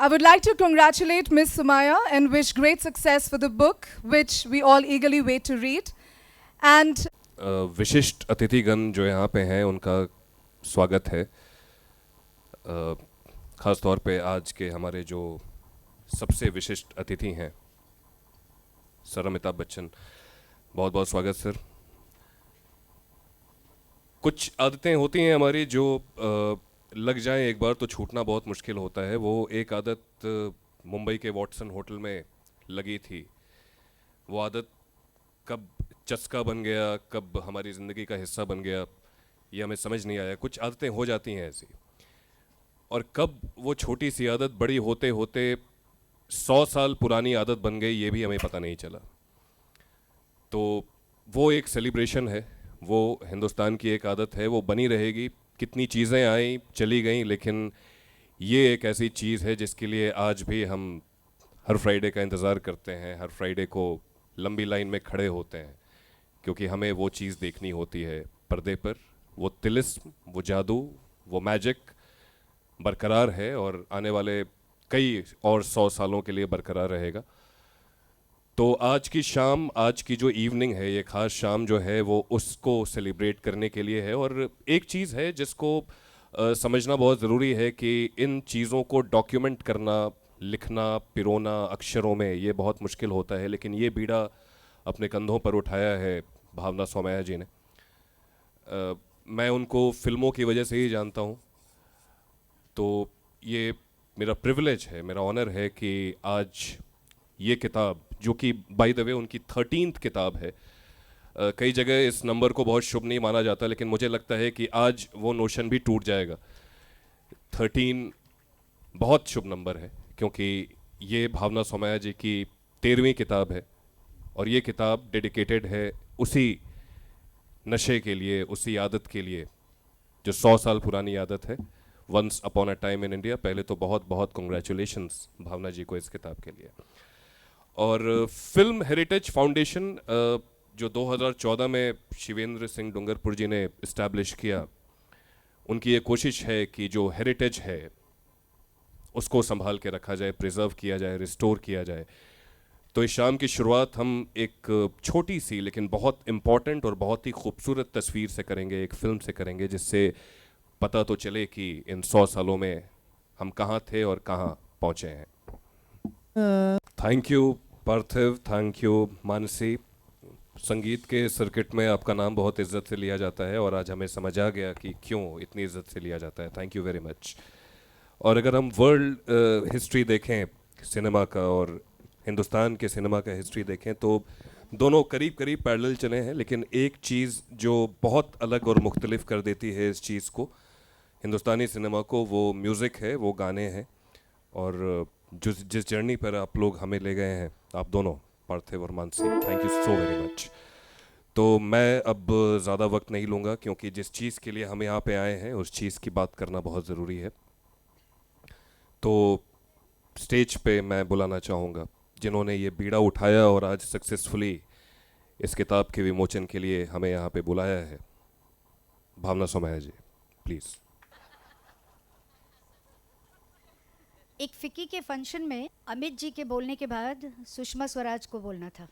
I would like to congratulate Ms. Sumaya and wish great success for the book, which we all eagerly wait to read. And विशिष्ट अतिथिगण जो यहाँ पे हैं उनका स्वागत है। ख़ास तौर पे आज के हमारे जो सबसे विशिष्ट अतिथि हैं सर अमिताभ बच्चन, बहुत बहुत स्वागत सर। कुछ आदतें होती हैं हमारी जो लग जाएं एक बार तो छूटना बहुत मुश्किल होता है। वो एक आदत मुंबई के वॉटसन होटल में लगी थी। वो आदत कब चस्का बन गया, कब हमारी ज़िंदगी का हिस्सा बन गया, ये हमें समझ नहीं आया। कुछ आदतें हो जाती हैं ऐसी, और कब वो छोटी सी आदत बड़ी होते होते 100 साल पुरानी आदत बन गई, ये भी हमें पता नहीं चला। तो वो एक सेलिब्रेशन है, वो हिंदुस्तान की एक आदत है, वो बनी रहेगी। कितनी चीज़ें आई चली गई, लेकिन ये एक ऐसी चीज़ है जिसके लिए आज भी हम हर फ्राइडे का इंतज़ार करते हैं, हर फ्राइडे को लंबी लाइन में खड़े होते हैं, क्योंकि हमें वो चीज़ देखनी होती है पर्दे पर। वो तिलिस्म, वो जादू, वो मैजिक बरकरार है और आने वाले कई और 100 सालों के लिए बरकरार रहेगा। तो आज की शाम, आज की जो इवनिंग है, ये ख़ास शाम जो है वो उसको सेलिब्रेट करने के लिए है। और एक चीज़ है जिसको समझना बहुत ज़रूरी है कि इन चीज़ों को डॉक्यूमेंट करना, लिखना, पिरोना अक्षरों में, ये बहुत मुश्किल होता है। लेकिन ये बीड़ा अपने कंधों पर उठाया है भावना सोमैया जी ने। मैं उनको फिल्मों की वजह से ही जानता हूँ, तो ये मेरा प्रिविलेज है, मेरा ऑनर है कि आज ये किताब, जो कि बाय द वे उनकी 13th किताब है, कई जगह इस नंबर को बहुत शुभ नहीं माना जाता, लेकिन मुझे लगता है कि आज वो नोशन भी टूट जाएगा। 13 बहुत शुभ नंबर है, क्योंकि ये भावना सोमैया जी की 13वीं किताब है, और ये किताब डेडिकेटेड है उसी नशे के लिए, उसी आदत के लिए जो 100 साल पुरानी आदत है, once upon a time in India. पहले तो बहुत बहुत कॉन्ग्रेचुलेशंस भावना जी को इस किताब के लिए। और फिल्म हेरिटेज फाउंडेशन जो 2014 में शिवेंद्र सिंह डूंगरपुर जी ने इस्टेब्लिश किया, उनकी ये कोशिश है कि जो हेरिटेज है उसको संभाल के रखा जाए, प्रिजर्व किया जाए, रिस्टोर किया जाए। तो इस शाम की शुरुआत हम एक छोटी सी लेकिन बहुत इम्पॉर्टेंट और बहुत ही खूबसूरत तस्वीर से करेंगे, एक फ़िल्म से करेंगे, जिससे पता तो चले कि इन 100 सालों में हम कहाँ थे और कहाँ पहुँचे हैं। Thank you Parthiv, thank you Mansi. संगीत के सर्किट में आपका नाम बहुत इज्जत से लिया जाता है, और आज हमें समझ आ गया कि क्यों इतनी इज्जत से लिया जाता है। Thank you very much. और अगर हम वर्ल्ड हिस्ट्री देखें सिनेमा का, और हिंदुस्तान के सिनेमा का हिस्ट्री देखें, तो दोनों करीब करीब पैरेलल चले हैं। लेकिन एक चीज़ जो बहुत अलग और मुख्तलिफ कर देती है इस चीज़ को, हिंदुस्तानी सिनेमा को, वो म्यूज़िक है, वो गाने हैं। और जिस जर्नी पर आप लोग हमें ले गए हैं, आप दोनों पार्थिव और Mansi, thank you so very much. तो मैं अब ज़्यादा वक्त नहीं लूँगा, क्योंकि जिस चीज़ के लिए हम यहाँ पे आए हैं उस चीज़ की बात करना बहुत ज़रूरी है। तो स्टेज पे मैं बुलाना चाहूँगा जिन्होंने ये बीड़ा उठाया और आज सक्सेसफुली इस किताब के विमोचन के लिए हमें यहाँ पे बुलाया है। भावना सोमैया जी, प्लीज़। एक फिक्की के फंक्शन में अमित जी के बोलने के बाद सुषमा स्वराज को बोलना था,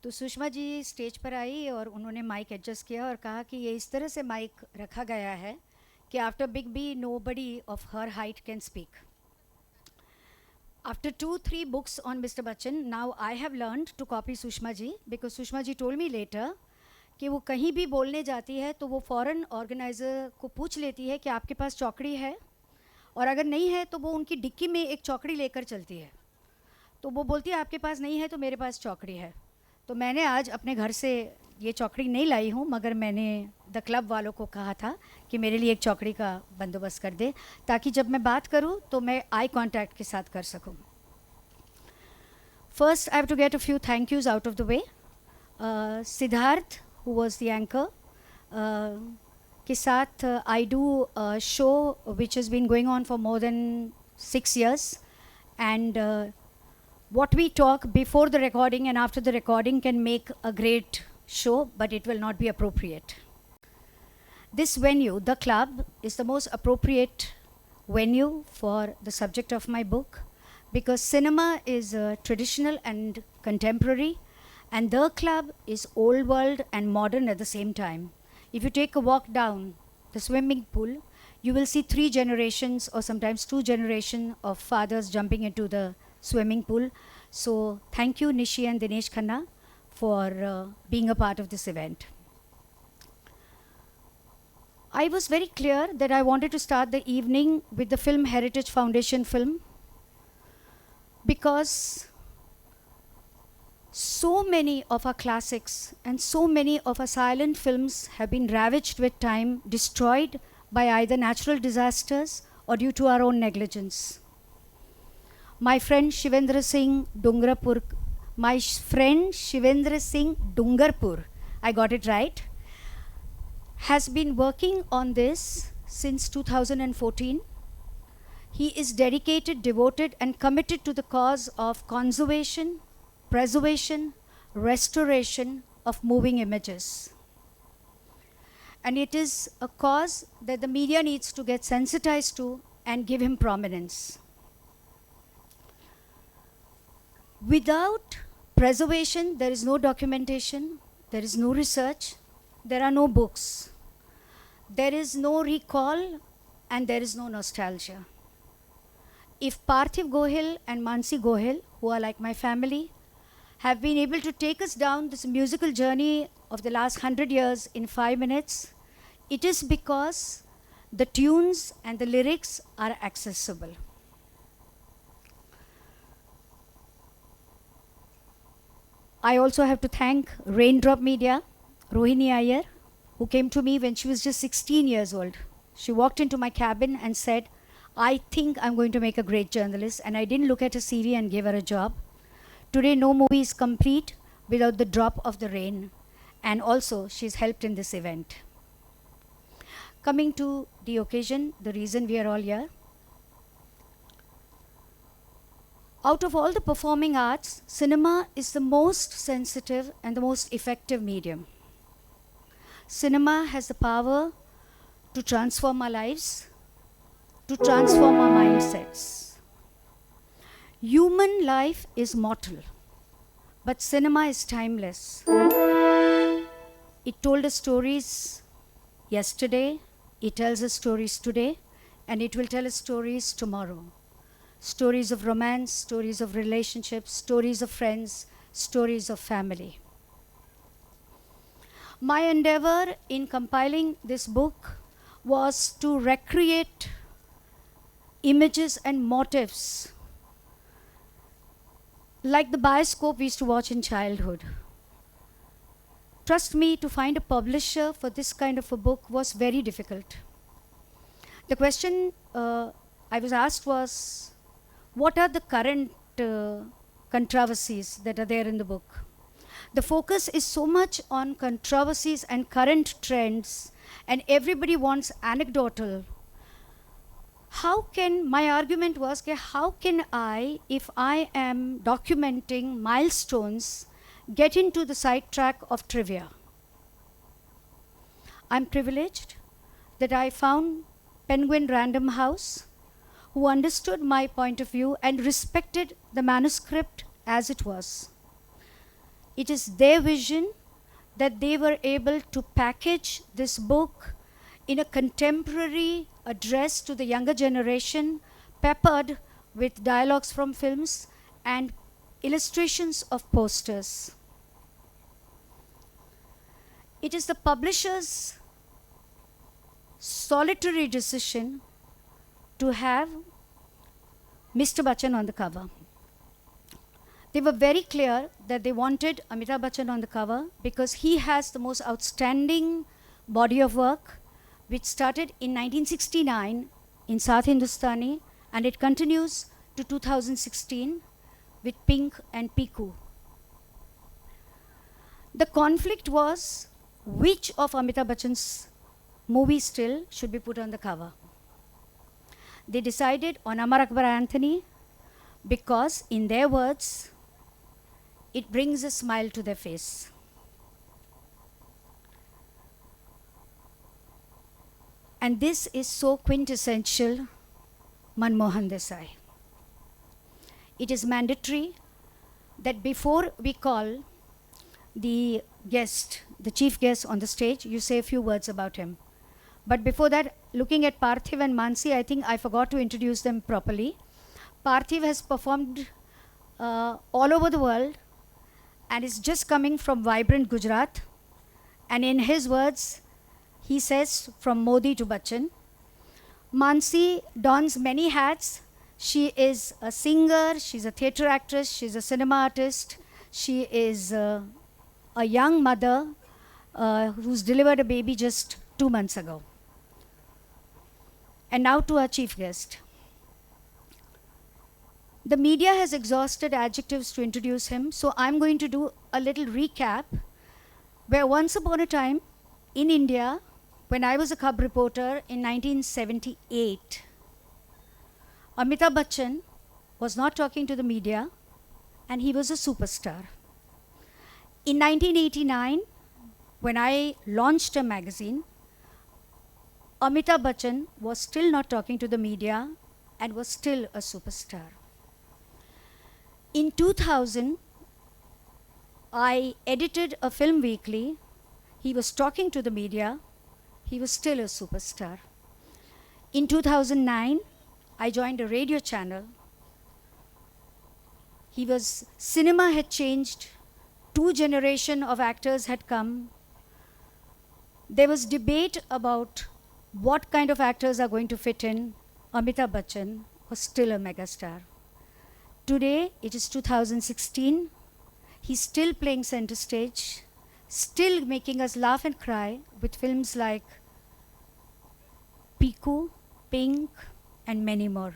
तो सुषमा जी स्टेज पर आई और उन्होंने माइक एडजस्ट किया और कहा कि ये इस तरह से माइक रखा गया है कि after big B nobody of her height can speak. After 2-3 books on Mr. Bachchan, now I have learned to copy Sushma ji, because Sushma ji told me later कि वो कहीं भी बोलने जाती है तो वो फ़ौरन ऑर्गेनाइज़र को पूछ लेती है कि आपके पास चौकड़ी है, और अगर नहीं है तो वो उनकी डिक्की में एक चौकड़ी लेकर चलती है। तो वो बोलती है आपके पास नहीं है तो मेरे पास चौकड़ी है। तो मैंने आज अपने घर से ये चौकड़ी नहीं लाई हूँ, मगर मैंने द क्लब वालों को कहा था कि मेरे लिए एक चौकड़ी का बंदोबस्त कर दे, ताकि जब मैं बात करूँ तो मैं आई कांटेक्ट के साथ कर सकूँ। First I have to get a few thank yous out of the way. Siddharth who was the anchor के साथ I do show which has been going on for more than 6 years, and what we talk before the recording and after the recording can make a great show, but it will not be appropriate. This venue, the club, is the most appropriate venue for the subject of my book, because cinema is traditional and contemporary, and the club is old world and modern at the same time. If you take a walk down the swimming pool, you will see 3 generations or sometimes 2 generations of fathers jumping into the swimming pool. So thank you, Nishi and Dinesh Khanna, for being a part of this event. I was very clear that I wanted to start the evening with the Film Heritage Foundation film, because so many of our classics and so many of our silent films have been ravaged with time, destroyed by either natural disasters or due to our own negligence. My friend Shivendra Singh Dungarpur, I got it right, has been working on this since 2014. He is dedicated, devoted, and committed to the cause of conservation, preservation, restoration of moving images. And it is a cause that the media needs to get sensitized to and give him prominence. Without preservation, there is no documentation, there is no research, there are no books, there is no recall, and there is no nostalgia. If Parthiv Gohil and Mansi Gohil, who are like my family, have been able to take us down this musical journey of the last 100 years in 5 minutes, it is because the tunes and the lyrics are accessible. I also have to thank Raindrop Media, Rohini Iyer, who came to me when she was just 16 years old. She walked into my cabin and said, I think I'm going to make a great journalist, and I didn't look at her CV and gave her a job. Today, no movie is complete without the drop of the rain, and also she's helped in this event. Coming to the occasion, the reason we are all here. Out of all the performing arts, cinema is the most sensitive and the most effective medium. Cinema has the power to transform our lives, to transform our mindsets. Human life is mortal, but cinema is timeless. It told us stories yesterday, it tells us stories today, and it will tell us stories tomorrow. Stories of romance, stories of relationships, stories of friends, stories of family. My endeavor in compiling this book was to recreate images and motifs like the bioscope we used to watch in childhood. Trust me, to find a publisher for this kind of a book was very difficult. The question I was asked was, what are the current controversies that are there in the book? The focus is so much on controversies and current trends, and everybody wants anecdotal. My argument was, how can I, if I am documenting milestones, get into the sidetrack of trivia? I'm privileged that I found Penguin Random House, who understood my point of view and respected the manuscript as it was. It is their vision that they were able to package this book in a contemporary address to the younger generation, peppered with dialogues from films and illustrations of posters. It is the publisher's solitary decision to have Mr. Bachchan on the cover. They were very clear that they wanted Amitabh Bachchan on the cover because he has the most outstanding body of work, which started in 1969 in South Hindustani, and it continues to 2016 with Pink and Piku. The conflict was which of Amitabh Bachchan's movies still should be put on the cover. They decided on Amar Akbar Anthony because, in their words, it brings a smile to their face. And this is so quintessential Manmohan Desai. It is mandatory that before we call the guest, the chief guest on the stage, you say a few words about him. But before that, looking at Parthiv and Mansi, I think I forgot to introduce them properly. Parthiv has performed all over the world and is just coming from vibrant Gujarat. And in his words, he says, from Modi to Bachchan. Mansi dons many hats. She is a singer, she's a theatre actress, she's a cinema artist, she is a young mother who's delivered a baby just 2 months ago. And now to our chief guest. The media has exhausted adjectives to introduce him, so I'm going to do a little recap where once upon a time in India, when I was a cub reporter in 1978, Amitabh Bachchan was not talking to the media and he was a superstar. In 1989, when I launched a magazine, Amitabh Bachchan was still not talking to the media and was still a superstar. In 2000, I edited a film weekly. He was talking to the media. He was still a superstar. In 2009, I joined a radio channel. Cinema had changed. 2 generations of actors had come. There was debate about what kind of actors are going to fit in. Amitabh Bachchan was still a megastar. Today, it is 2016. He's still playing center stage, still making us laugh and cry with films like Piku, Pink, and many more.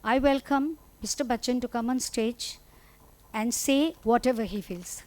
I welcome Mr. Bachchan to come on stage and say whatever he feels.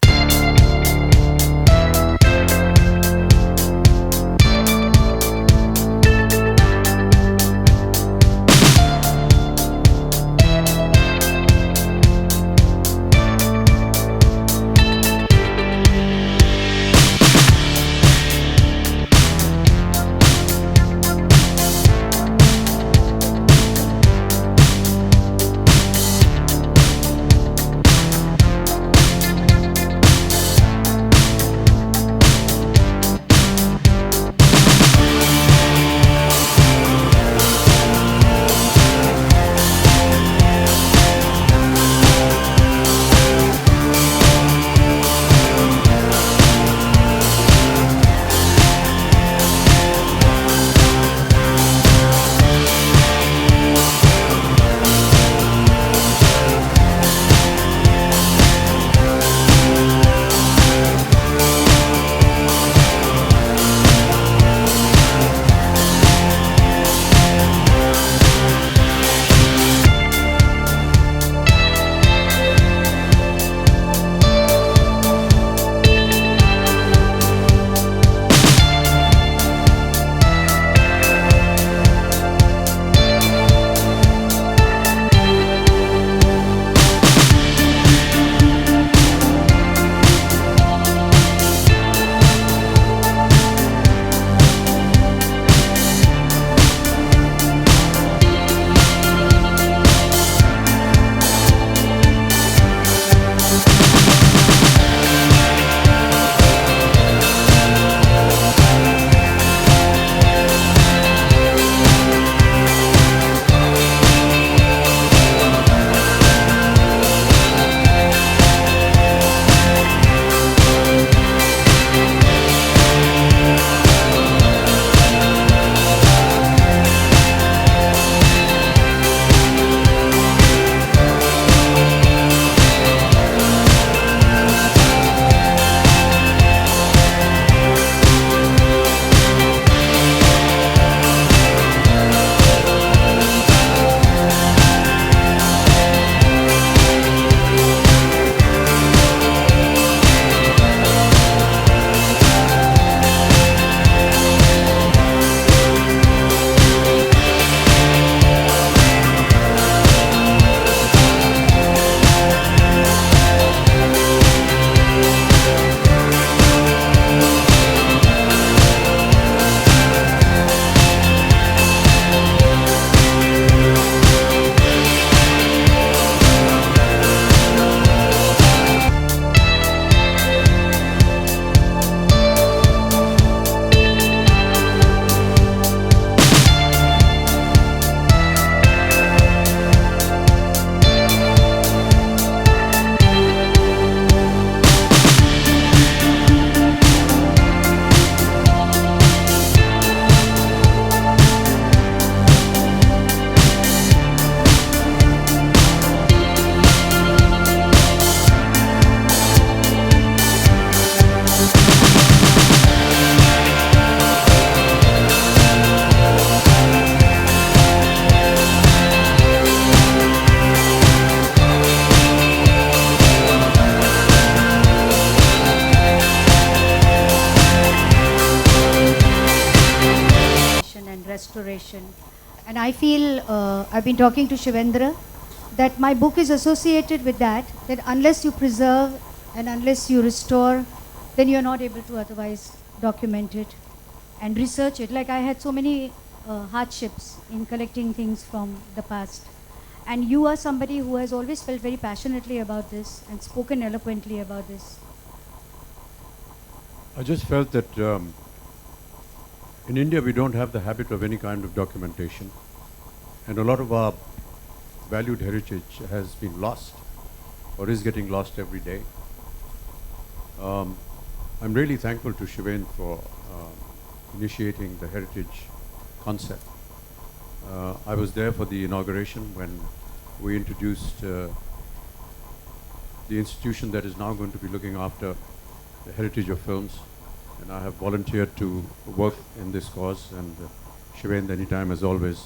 and restoration. And I feel, I've been talking to Shivendra, that my book is associated with that, that unless you preserve and unless you restore, then you're not able to otherwise document it and research it. Like I had so many hardships in collecting things from the past. And you are somebody who has always felt very passionately about this and spoken eloquently about this. I just felt that in India we don't have the habit of any kind of documentation, and a lot of our valued heritage has been lost or is getting lost every day. I'm really thankful to Shiven for initiating the heritage concept. I was there for the inauguration when we introduced the institution that is now going to be looking after the heritage of films, and I have volunteered to work in this cause. And Shivendra, anytime, as always,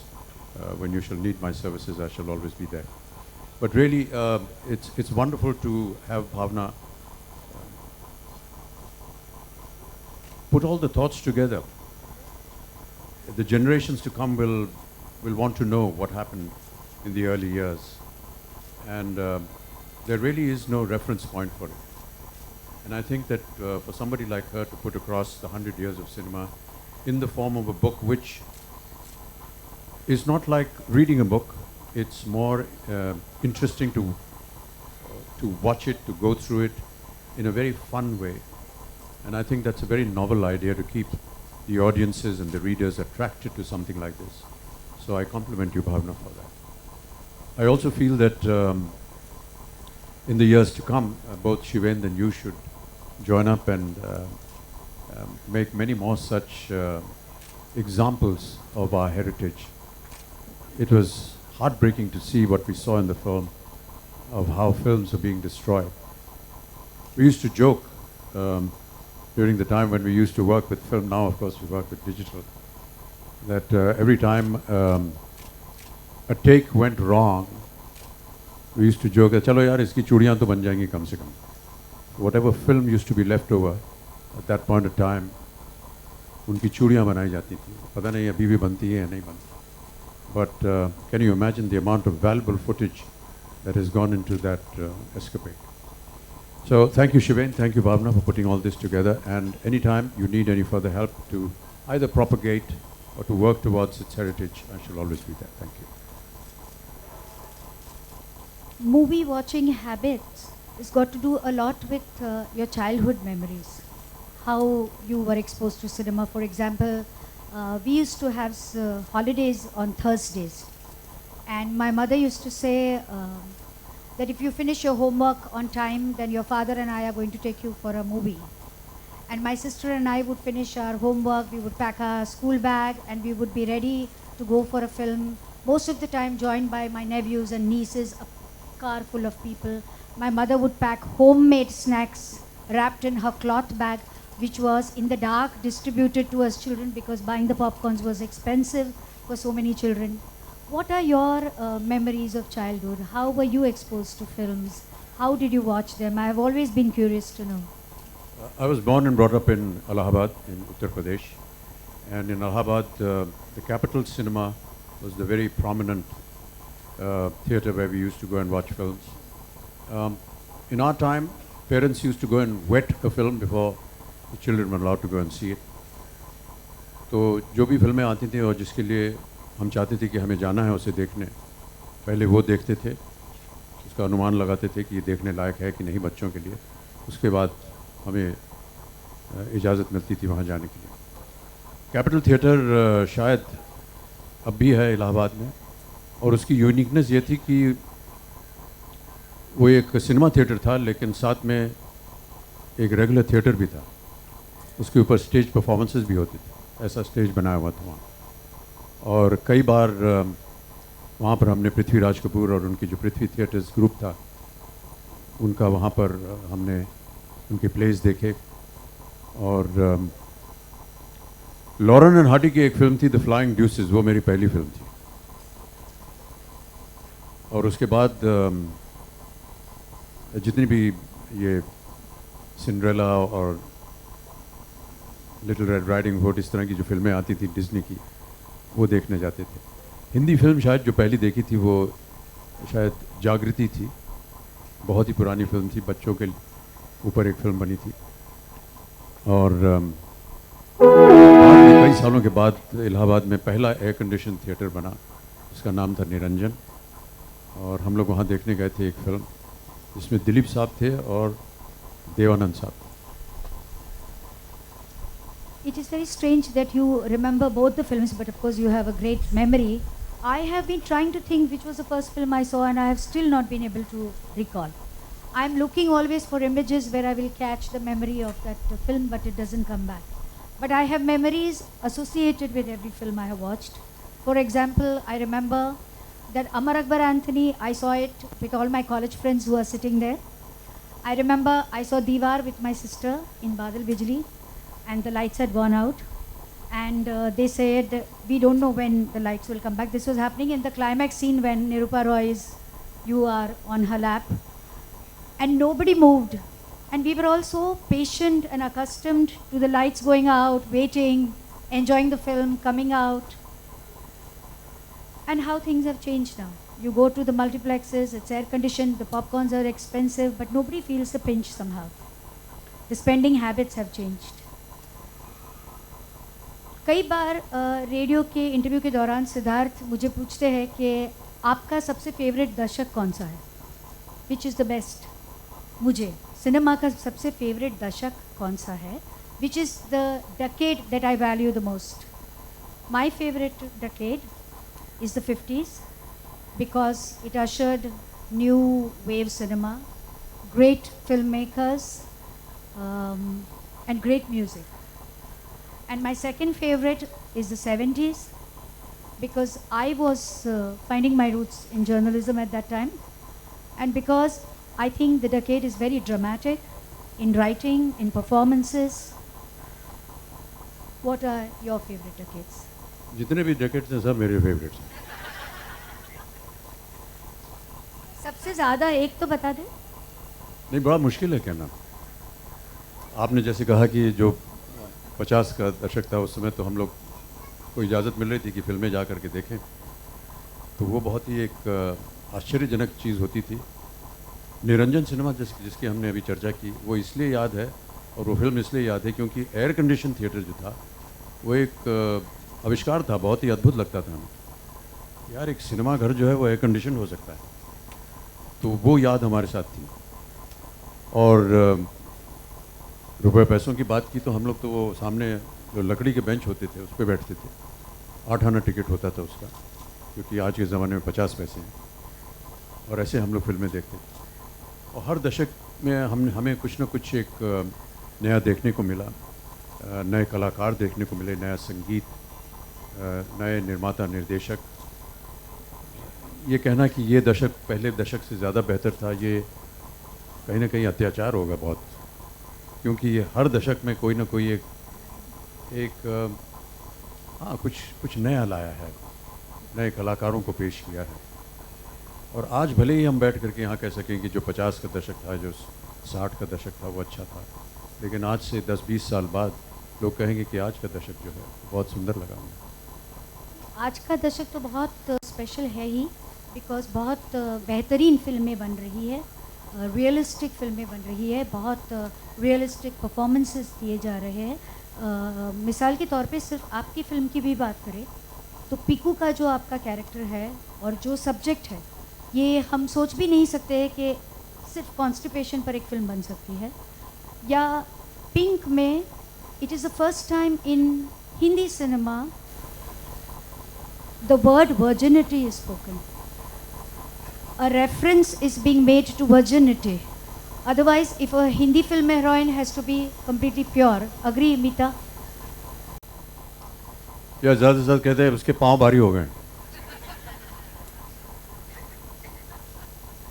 when you shall need my services, I shall always be there. But really, it's wonderful to have Bhavna put all the thoughts together. The generations to come will want to know what happened in the early years, and there really is no reference point for it. And I think that for somebody like her to put across the 100 years of cinema in the form of a book, which is not like reading a book, it's more interesting to watch it, to go through it in a very fun way. And I think that's a very novel idea, to keep the audiences and the readers attracted to something like this. So I compliment you, Bhavna, for that. I also feel that in the years to come, both Shivendra and you should join up and make many more such examples of our heritage. It was heartbreaking to see what we saw in the film of how films are being destroyed. We used to joke during the time when we used to work with film. Now, of course, we work with digital. That every time a take went wrong, we used to joke that चलो यार इसकी चूड़ियाँ तो बन जाएंगी कम से कम. Whatever film used to be left over at that point of time, उनकी चूड़ियाँ बनाई जाती थी. पता नहीं अभी भी बनती है या नहीं बनती. But can you imagine the amount of valuable footage that has gone into that escapade? So thank you, Shiven, thank you, Bhavna, for putting all this together. And anytime you need any further help to either propagate or to work towards its heritage, I shall always be there. Thank you. Movie watching habits has got to do a lot with your childhood memories. How you were exposed to cinema. For example, we used to have holidays on Thursdays. And my mother used to say that if you finish your homework on time, then your father and I are going to take you for a movie. And my sister and I would finish our homework, we would pack our school bag, and we would be ready to go for a film. Most of the time joined by my nephews and nieces, a car full of people. My mother would pack homemade snacks wrapped in her cloth bag, which was in the dark distributed to us children because buying the popcorns was expensive for so many children. What are your memories of childhood? How were you exposed to films? How did you watch them? I have always been curious to know. I was born and brought up in Allahabad in Uttar Pradesh, and in Allahabad the Capital Cinema was the very prominent theatre where we used to go and watch films. In our time, parents used to go and wet a film before the children were allowed to go and see it. तो जो भी फिल्में आती थी और जिसके लिए हम चाहते थे कि हमें जाना है उसे देखने, पहले वो देखते थे, उसका अनुमान लगाते थे कि ये देखने लायक है कि नहीं बच्चों के लिए. उसके बाद हमें इजाज़त मिलती थी वहाँ जाने के लिए. कैपिटल थिएटर शायद अब भी है इलाहाबाद में, और उसकी यूनिकनेस ये थी कि वो एक सिनेमा थिएटर था लेकिन साथ में एक रेगुलर थिएटर भी था. उसके ऊपर स्टेज परफॉर्मेंसेस भी होती थी. ऐसा स्टेज बनाया हुआ था वहाँ, और कई बार वहाँ पर हमने पृथ्वीराज कपूर और उनकी जो पृथ्वी थिएटर्स ग्रुप था उनका वहाँ पर हमने उनके प्लेस देखे. और लॉरेन एंड हार्डी की एक फिल्म थी द फ्लाइंग ड्यूसेस, वो मेरी पहली फिल्म थी. और उसके बाद जितनी भी ये सिंड्रेला और लिटिल रेड राइडिंग हुड इस तरह की जो फिल्में आती थी डिज्नी की, वो देखने जाते थे। हिंदी फिल्म शायद जो पहली देखी थी वो शायद जागृति थी, बहुत ही पुरानी फिल्म थी, बच्चों के ऊपर एक फिल्म बनी थी। और बाद में कई सालों के बाद इलाहाबाद में पहला एयर कंडीशन थिएटर बना, उसका नाम था निरंजन, और हम लोग वहाँ देखने गए थे एक फिल्म जिसमें दिलीप साहब थे और देवानंद साहब। It is very strange that you remember both the films, but of course you have a great memory. I have been trying to think which was the first film I saw, and I have still not been able to recall. I am looking always for images where I will catch the memory of that film, but it doesn't come back. But I have memories associated with every film I have watched. For example, I remember that Amar Akbar Anthony, I saw it with all my college friends who are sitting there. I remember I saw Diwar with my sister in Badal Bijli, and the lights had gone out. And they said, we don't know when the lights will come back. This was happening in the climax scene when Nirupa Roy you are on her lap. And nobody moved. And we were all so patient and accustomed to the lights going out, waiting, enjoying the film, coming out. And how things have changed now. You go to the multiplexes, it's air conditioned, the popcorns are expensive, but nobody feels the pinch somehow. The spending habits have changed. कई बार radio के interview के दौरान सिद्धार्थ मुझे पूछते हैं कि आपका सबसे फेवरेट दशक कौन सा है, विच इज़ द बेस्ट। मुझे सिनेमा का सबसे फेवरेट दशक कौन सा है, which is the decade that I value the most. My favourite decade is the 50s because it ushered new wave cinema, great filmmakers, and great music. And my second favorite is the 70s because I was finding my roots in journalism at that time, and because I think the decade is very dramatic in writing, in performances. What are your favorite decades? जितने भी decades हैं सब मेरे favourites हैं। सबसे ज़्यादा एक तो बता दें। नहीं, बड़ा मुश्किल है कहना। आपने जैसे कहा कि जो 50 का दशक था उस समय तो हम लोग को इजाज़त मिल रही थी कि फिल्में जा कर के देखें, तो वो बहुत ही एक आश्चर्यजनक चीज़ होती थी। निरंजन सिनेमा जिसकी हमने अभी चर्चा की वो इसलिए याद है, और वो फिल्म इसलिए याद है क्योंकि एयर कंडीशन थिएटर जो था वो एक आविष्कार था, बहुत ही अद्भुत लगता था हमें। यार एक सिनेमा घर जो है वो एयर कंडीशन हो सकता है, तो वो याद हमारे साथ थी। और रुपए पैसों की बात की तो हम लोग तो वो सामने जो लकड़ी के बेंच होते थे उस पर बैठते थे, 8 आना टिकट होता था उसका, क्योंकि आज के ज़माने में 50 पैसे हैं, और ऐसे हम लोग फिल्में देखते थे। और हर दशक में हमें कुछ ना कुछ एक नया देखने को मिला, नए कलाकार देखने को मिले, नया संगीत, नए निर्माता निर्देशक। ये कहना कि ये दशक पहले दशक से ज़्यादा बेहतर था, ये कहीं ना कहीं अत्याचार होगा बहुत, क्योंकि ये हर दशक में कोई ना कोई एक हाँ कुछ नया लाया है, नए कलाकारों को पेश किया है। और आज भले ही हम बैठ करके यहाँ कह सकें कि जो 50 का दशक था, जो 60 का दशक था वो अच्छा था, लेकिन आज से 10-20 साल बाद लोग कहेंगे कि आज का दशक जो है बहुत सुंदर लगा हमें। आज का दशक तो बहुत स्पेशल है ही, बिकॉज बहुत बेहतरीन फिल्में बन रही है, रियलिस्टिक फिल्में बन रही है, बहुत रियलिस्टिक परफॉर्मेंसेस दिए जा रहे हैं। मिसाल के तौर पे सिर्फ आपकी फ़िल्म की भी बात करें तो पीकू का जो आपका कैरेक्टर है और जो सब्जेक्ट है, ये हम सोच भी नहीं सकते कि सिर्फ कॉन्स्टिपेशन पर एक फ़िल्म बन सकती है। या पिंक में it is the first time in Hindi cinema the word virginity is spoken. A reference is being made to virginity. Otherwise, if a Hindi film heroine has to be completely pure, agree, Meeta? या ज़्यादा से ज़्यादा कहते हैं उसके पाँव भारी हो गए।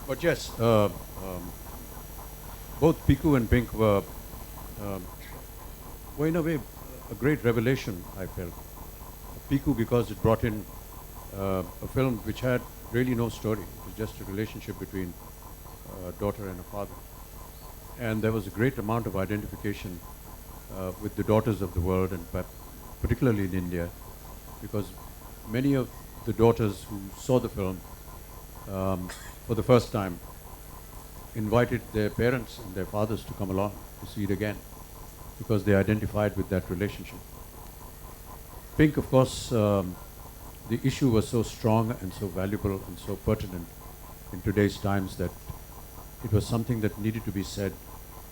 But yes, both Piku and Pink were in a way a great revelation, I felt. Piku because it brought in a film which had really no story. It was just a relationship between a daughter and a father. And there was a great amount of identification with the daughters of the world, and particularly in India, because many of the daughters who saw the film for the first time invited their parents and their fathers to come along to see it again because they identified with that relationship. Pink, of course, the issue was so strong and so valuable and so pertinent in today's times that it was something that needed to be said,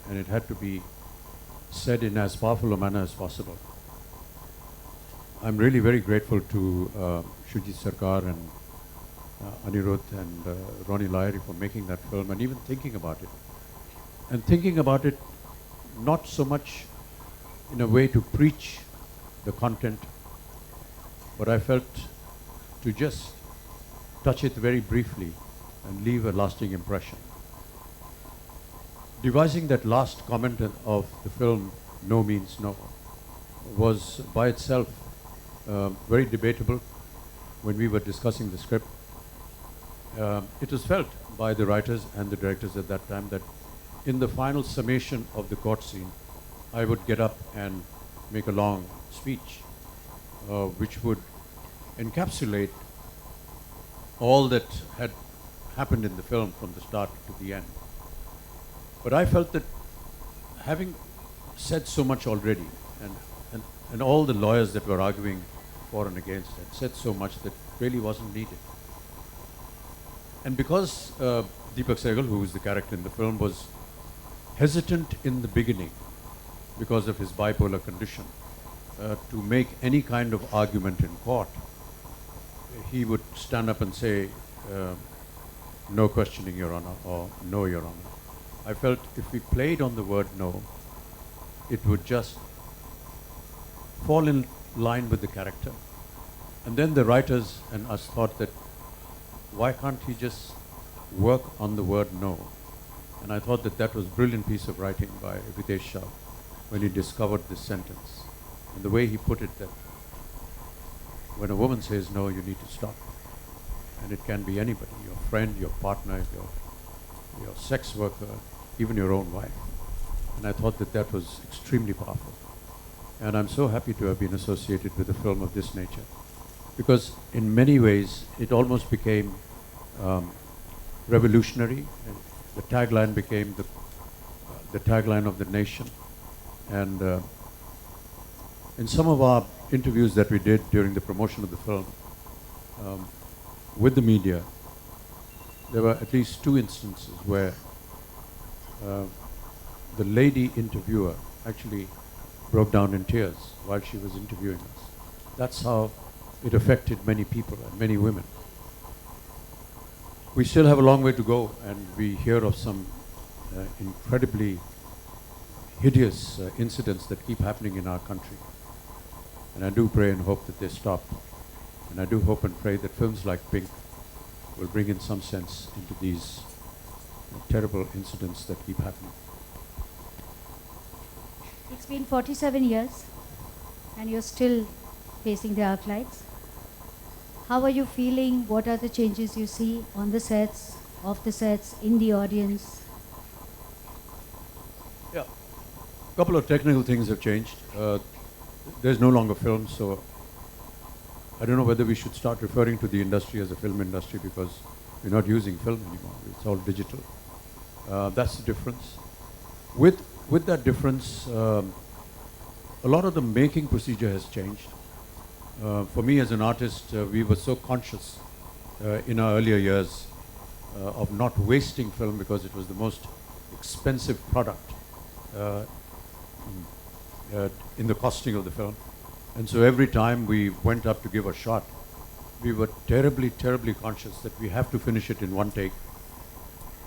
and it had to be said in as powerful a manner as possible. I'm really very grateful to Shujit Sarkar and Anirudh and Ronnie Lahiri for making that film and even thinking about it. And thinking about it not so much in a way to preach the content, but I felt to just touch it very briefly and leave a lasting impression. Devising that last comment of the film, No Means No, was by itself very debatable when we were discussing the script. It was felt by the writers and the directors at that time that in the final summation of the court scene, I would get up and make a long speech which would encapsulate all that had happened in the film from the start to the end. But I felt that having said so much already, and all the lawyers that were arguing for and against had said so much that really wasn't needed. And because Deepak Sehgal, who is the character in the film, was hesitant in the beginning because of his bipolar condition to make any kind of argument in court, he would stand up and say, no questioning, Your Honor, or no, Your Honor. I felt if we played on the word no, it would just fall in line with the character. And then the writers and us thought that why can't he just work on the word no? And I thought that that was a brilliant piece of writing by Vitesh Shah when he discovered this sentence. And the way he put it, that when a woman says no, you need to stop. And it can be anybody, your friend, your partner, your sex worker, even your own wife. And I thought that that was extremely powerful. And I'm so happy to have been associated with a film of this nature, because in many ways it almost became revolutionary. And the tagline became the tagline of the nation. And in some of our interviews that we did during the promotion of the film with the media, there were at least 2 instances where the lady interviewer actually broke down in tears while she was interviewing us. That's how it affected many people and many women. We still have a long way to go, and we hear of some incredibly hideous incidents that keep happening in our country. And I do pray and hope that they stop. And I do hope and pray that films like Pink will bring in some sense into these terrible incidents that keep happening. It's been 47 years and you're still facing the arc lights. How are you feeling? What are the changes you see on the sets, off the sets, in the audience? Yeah, a couple of technical things have changed. There's no longer film, so I don't know whether we should start referring to the industry as a film industry, because we're not using film anymore. It's all digital. That's the difference. With that difference, a lot of the making procedure has changed. For me as an artist, we were so conscious in our earlier years of not wasting film, because it was the most expensive product in the costing of the film. And so every time we went up to give a shot, we were terribly, terribly conscious that we have to finish it in one take,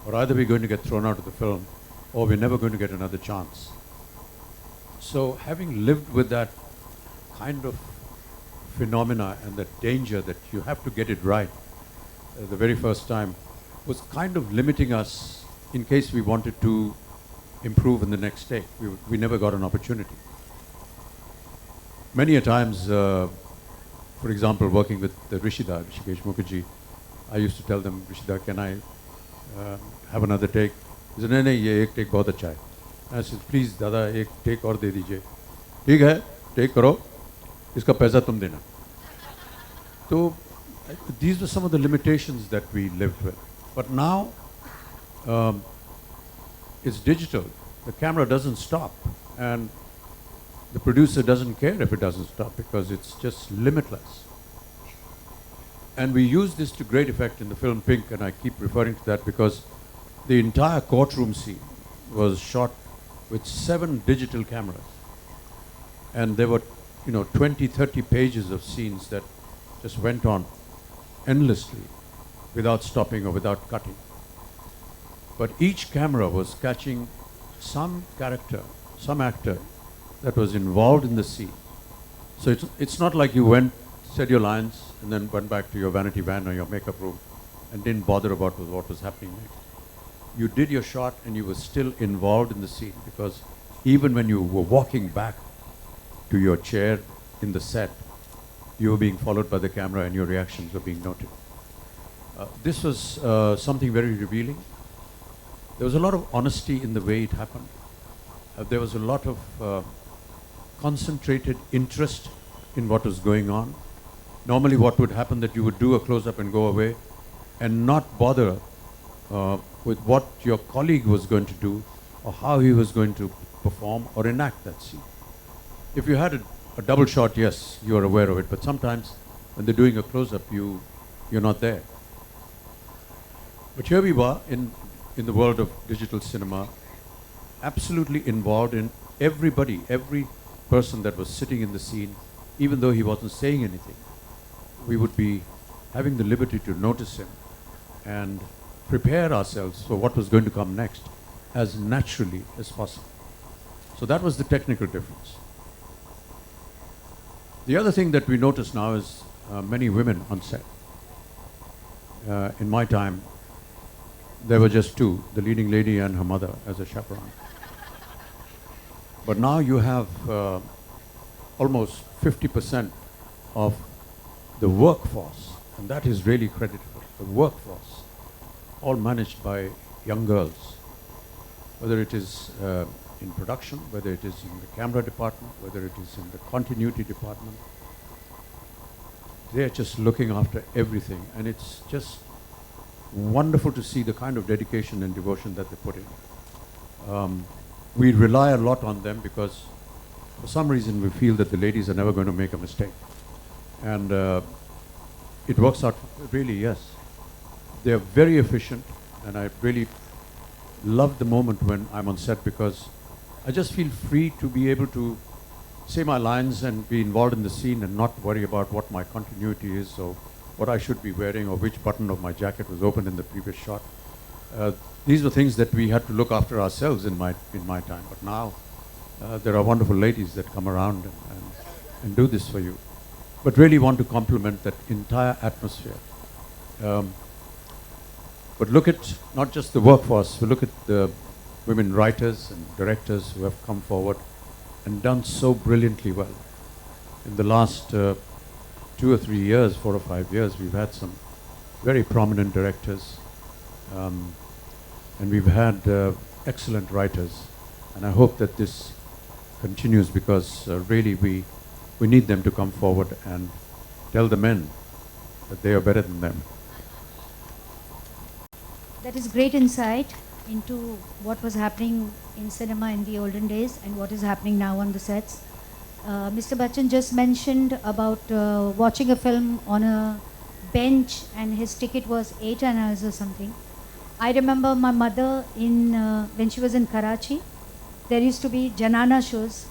or either we're going to get thrown out of the film, or we're never going to get another chance. So having lived with that kind of phenomena and the danger that you have to get it right the very first time was kind of limiting us in case we wanted to improve in the next take. We never got an opportunity. Many a times, for example, working with Rishikesh Mukherjee, I used to tell them, Rishida, can I have another take? He said, नहीं, ये एक take बहुत अच्छा है. I said, please, दादा, एक take और दे दीजिए. ठीक है, take करो, इसका पैसा तुम देना. So these were some of the limitations that we lived with. But now it's digital. The camera doesn't stop, and the producer doesn't care if it doesn't stop because it's just limitless. And we use this to great effect in the film Pink, and I keep referring to that because the entire courtroom scene was shot with 7 digital cameras. And there were, 20, 30 pages of scenes that just went on endlessly without stopping or without cutting. But each camera was catching some character, some actor that was involved in the scene. So it's not like you went, said your lines, and then went back to your vanity van or your makeup room and didn't bother about what was happening next. You did your shot and you were still involved in the scene, because even when you were walking back to your chair in the set, you were being followed by the camera and your reactions were being noted. This was something very revealing. There was a lot of honesty in the way it happened. There was a lot of concentrated interest in what was going on. Normally what would happen that you would do a close-up and go away and not bother with what your colleague was going to do or how he was going to perform or enact that scene. If you had a double shot, yes, you are aware of it, but sometimes when they're doing a close-up, you're not there. But here we were in the world of digital cinema, absolutely involved in everybody, every person that was sitting in the scene, even though he wasn't saying anything. We would be having the liberty to notice him and prepare ourselves for what was going to come next as naturally as possible. So that was the technical difference. The other thing that we notice now is many women on set. In my time, there were just 2, the leading lady and her mother as a chaperone. But now you have almost 50% of the workforce, and that is really creditable, the workforce, all managed by young girls, whether it is in production, whether it is in the camera department, whether it is in the continuity department. They're just looking after everything, and it's just wonderful to see the kind of dedication and devotion that they put in. We rely a lot on them because for some reason we feel that the ladies are never going to make a mistake. And it works out really, yes. They're very efficient, and I really love the moment when I'm on set because I just feel free to be able to say my lines and be involved in the scene and not worry about what my continuity is or what I should be wearing or which button of my jacket was opened in the previous shot. These were things that we had to look after ourselves in my time. But now there are wonderful ladies that come around and do this for you. But really want to compliment that entire atmosphere. But look at not just the workforce, but look at the women writers and directors who have come forward and done so brilliantly well. In the last 2 or 3 years, 4 or 5 years, we've had some very prominent directors, and we've had excellent writers. And I hope that this continues because really we need them to come forward and tell the men that they are better than them. That is great insight into what was happening in cinema in the olden days and what is happening now on the sets. Mr. Bachchan just mentioned about watching a film on a bench and his ticket was 8 annas or something. I remember my mother when she was in Karachi, there used to be Janana shows,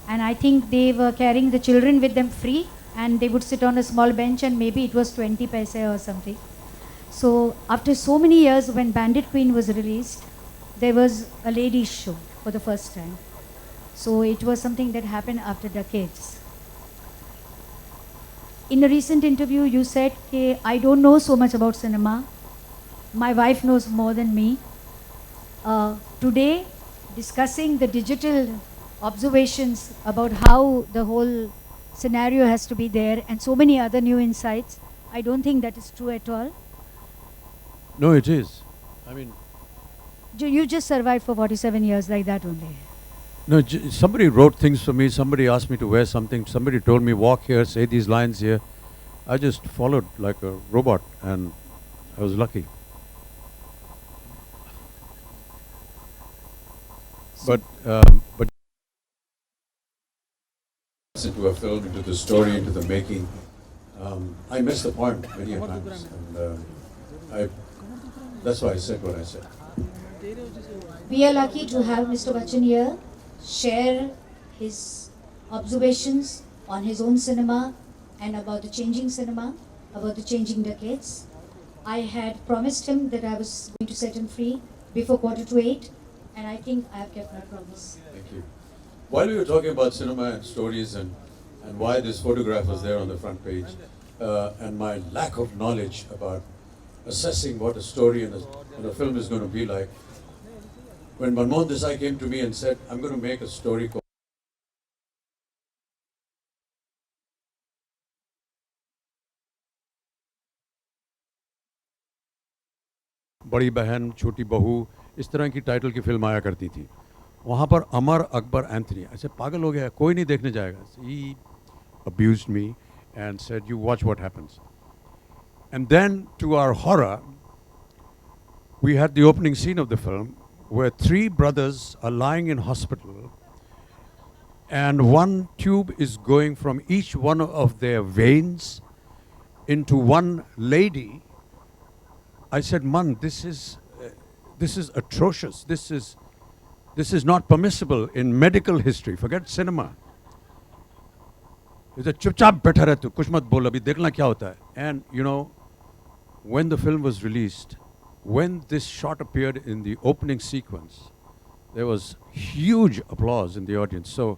and I think they were carrying the children with them free, and they would sit on a small bench and maybe it was 20 paise or something. So after so many years, when Bandit Queen was released, there was a ladies show for the first time. So it was something that happened after decades. In a recent interview, you said, I don't know so much about cinema. My wife knows more than me. Today, discussing the digital observations about how the whole scenario has to be there and so many other new insights, I don't think that is true at all. No, it is. I mean, You just survived for 47 years like that only. no, somebody wrote things for me, somebody asked me to wear something, somebody told me walk here, say these lines here. I just followed like a robot, and I was lucky. But into a film, into the story, into the making. I missed the point many a times, and that's why I said what I said. We are lucky to have Mr. Bachchan here share his observations on his own cinema and about the changing cinema, about the changing decades. I had promised him that I was going to set him free before 7:45, and I think I have kept my promise. Thank you. While we were talking about cinema and stories and why this photograph was there on the front page, and my lack of knowledge about assessing what a story and a film is going to be like, when Manmohan Desai came to me and said, I'm going to make a story called बड़ी बहन छोटी बहू, इस तरह की title की film आया करती थी, वहाँ पर अमर अकबर एंथनी ऐसे पागल हो गया, कोई नहीं देखने जाएगा. He abused me and said, you watch what happens. And then, to our horror, we had the opening scene of the film where 3 brothers are lying in hospital and one tube is going from each one of their veins into one lady. I said, Man, this is atrocious. This is not permissible in medical history. Forget cinema. He said, चुपचाप बैठा रह तू, कुछ मत बोल, अभी देखना क्या होता है. And you know, when the film was released, when this shot appeared in the opening sequence, there was huge applause in the audience. So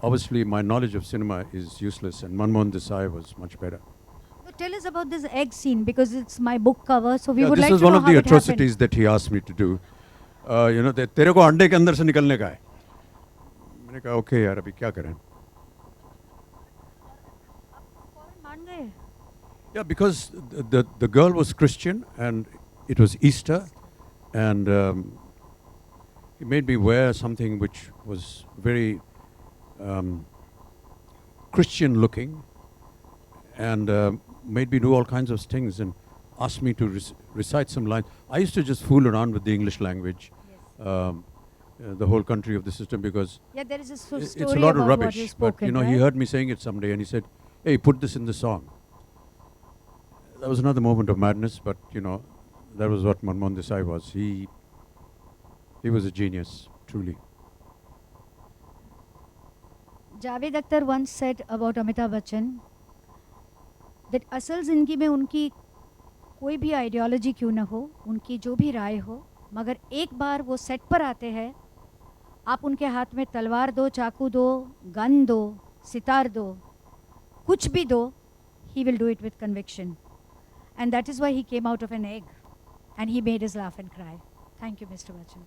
obviously my knowledge of cinema is useless, and Manmohan Desai was much better. So tell us about this egg scene, because it's my book cover, so we Yeah, would this like was to one know of how the it happened. atrocities that he asked me to do. You know, तेरे को अंडे के अंदर से निकलने का है. मैंने कहा, okay यार, अभी क्या करें? मान गए? Yeah, because the girl was Christian and it was Easter, and he made me wear something which was very Christian looking, and made me do all kinds of things and asked me to recite some lines. I used to just fool around with the English language, the whole country of the system, because Yeah, there is a story it's a lot of about what rubbish. you've But spoken, you know, right? he heard me saying it someday, and he said, "Hey, put this in the song." That was another moment of madness, but you know, that was what Manmohan Desai was. He was a genius, truly. Javed Akhtar once said about Amitabh Bachchan that असल जिंदगी में उनकी कोई भी ideology क्यों ना हो, उनकी जो भी राय हो, मगर एक बार वो सेट पर आते हैं, आप उनके हाथ में तलवार दो, चाकू दो, गन दो, सितार दो, कुछ भी दो, he will do it with conviction. And that is why he came out of an egg and he made us laugh and cry. Thank you, Mr. Bachchan.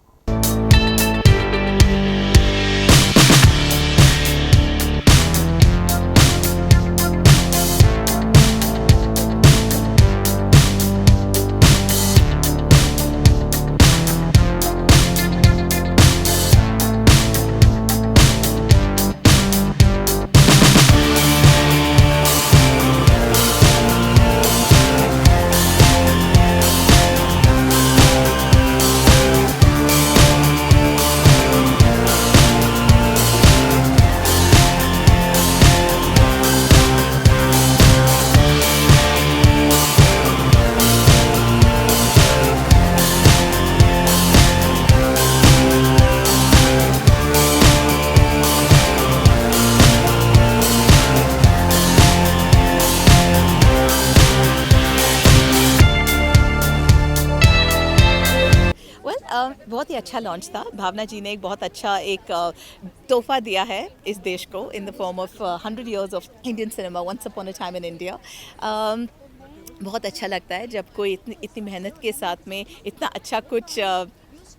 बहुत ही अच्छा लॉन्च था. भावना जी ने एक बहुत अच्छा एक तोहफा दिया है इस देश को in the form of 100 years ऑफ Indian cinema, once upon a time in India. बहुत अच्छा लगता है जब कोई इतनी मेहनत के साथ में इतना अच्छा कुछ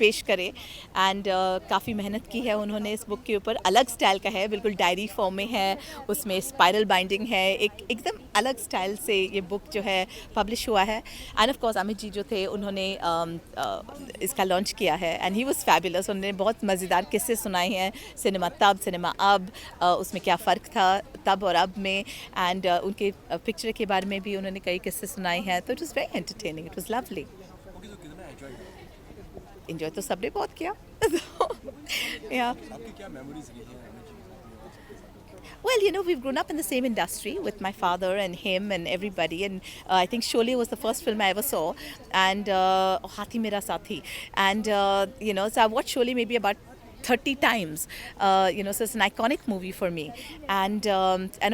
पेश करे। एंड काफ़ी मेहनत की है उन्होंने इस बुक के ऊपर, अलग स्टाइल का है, बिल्कुल डायरी फॉर्म में है, उसमें स्पाइरल बाइंडिंग है, एकदम अलग स्टाइल से ये बुक जो है पब्लिश हुआ है। End of course Amit ji जो थे उन्होंने इसका लॉन्च किया है एंड ही वाज फैबुलस। उन्होंने बहुत मज़ेदार किस्से सुनाए हैं, सिनेमा तब सिनेमा अब, उसमें क्या फ़र्क था तब और अब में, एंड उनके पिक्चर के बारे में भी उन्होंने कई किस्से सुनाए हैं। तो it was very entertaining, it was lovely. Enjoy तो सबने बहुत किया। या Well, you know, we've grown up in the same industry with my father and him and everybody. And I think Sholay was the first film I ever saw. And Hathi Mera Sathi. And, you know, so I've watched Sholay maybe about 30 times. You know, so it's an iconic movie for me. And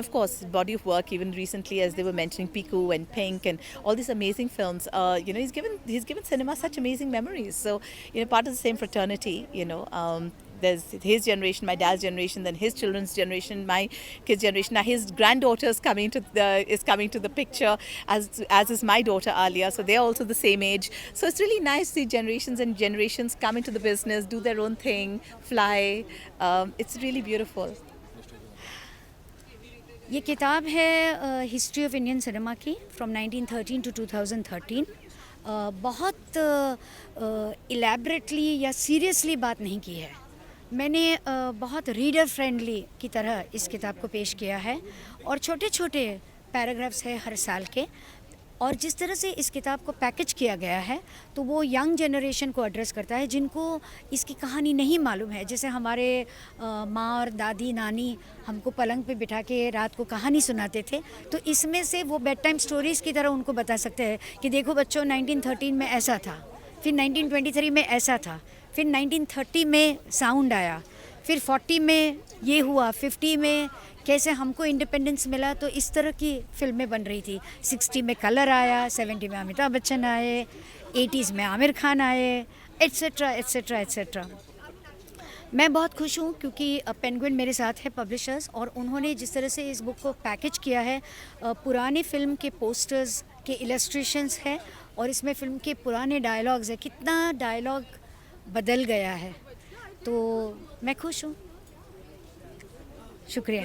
of course, body of work, even recently, as they were mentioning, Piku and Pink and all these amazing films. You know, he's given cinema such amazing memories. So, you know, part of the same fraternity, you know. There's his generation, my dad's generation, then his children's generation, my kids' generation. Now his granddaughter is coming to the picture, as is my daughter Alia. So they're also the same age. So it's really nice to see generations and generations come into the business, do their own thing, fly. It's really beautiful. ये किताब है history of Indian cinema की from 1913 to 2013। बहुत इलेबरेटली या seriously बात नहीं की है, मैंने बहुत रीडर फ्रेंडली की तरह इस किताब को पेश किया है और छोटे छोटे पैराग्राफ्स हैं हर साल के। और जिस तरह से इस किताब को पैकेज किया गया है तो वो यंग जनरेशन को एड्रेस करता है जिनको इसकी कहानी नहीं मालूम है। जैसे हमारे माँ और दादी नानी हमको पलंग पे बिठा के रात को कहानी सुनाते थे, तो इसमें से वो बेड टाइम स्टोरीज़ की तरह उनको बता सकते हैं कि देखो बच्चों 1913 में ऐसा था, फिर 1923 में ऐसा था, फिर 1930 में साउंड आया, फिर 40 में ये हुआ, 50 में कैसे हमको इंडिपेंडेंस मिला। तो इस तरह की फिल्में बन रही थी। 60 में कलर आया, 70 में अमिताभ बच्चन आए, 80s में आमिर खान आए, एट्सेट्रा एट्सेट्रा एट्सेट्रा। मैं बहुत खुश हूँ क्योंकि पेंगुइन मेरे साथ है पब्लिशर्स, और उन्होंने जिस तरह से इस बुक को पैकेज किया है, पुराने फिल्म के पोस्टर्स के इलस्ट्रेशंस है और इसमें फिल्म के पुराने डायलॉग्स है, कितना डायलॉग बदल गया है, तो मैं खुश हूँ। शुक्रिया।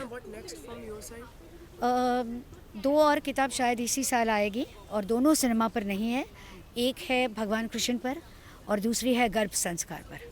दो और किताब शायद इसी साल आएगी और दोनों सिनेमा पर नहीं है। एक है भगवान कृष्ण पर और दूसरी है गर्भ संस्कार पर।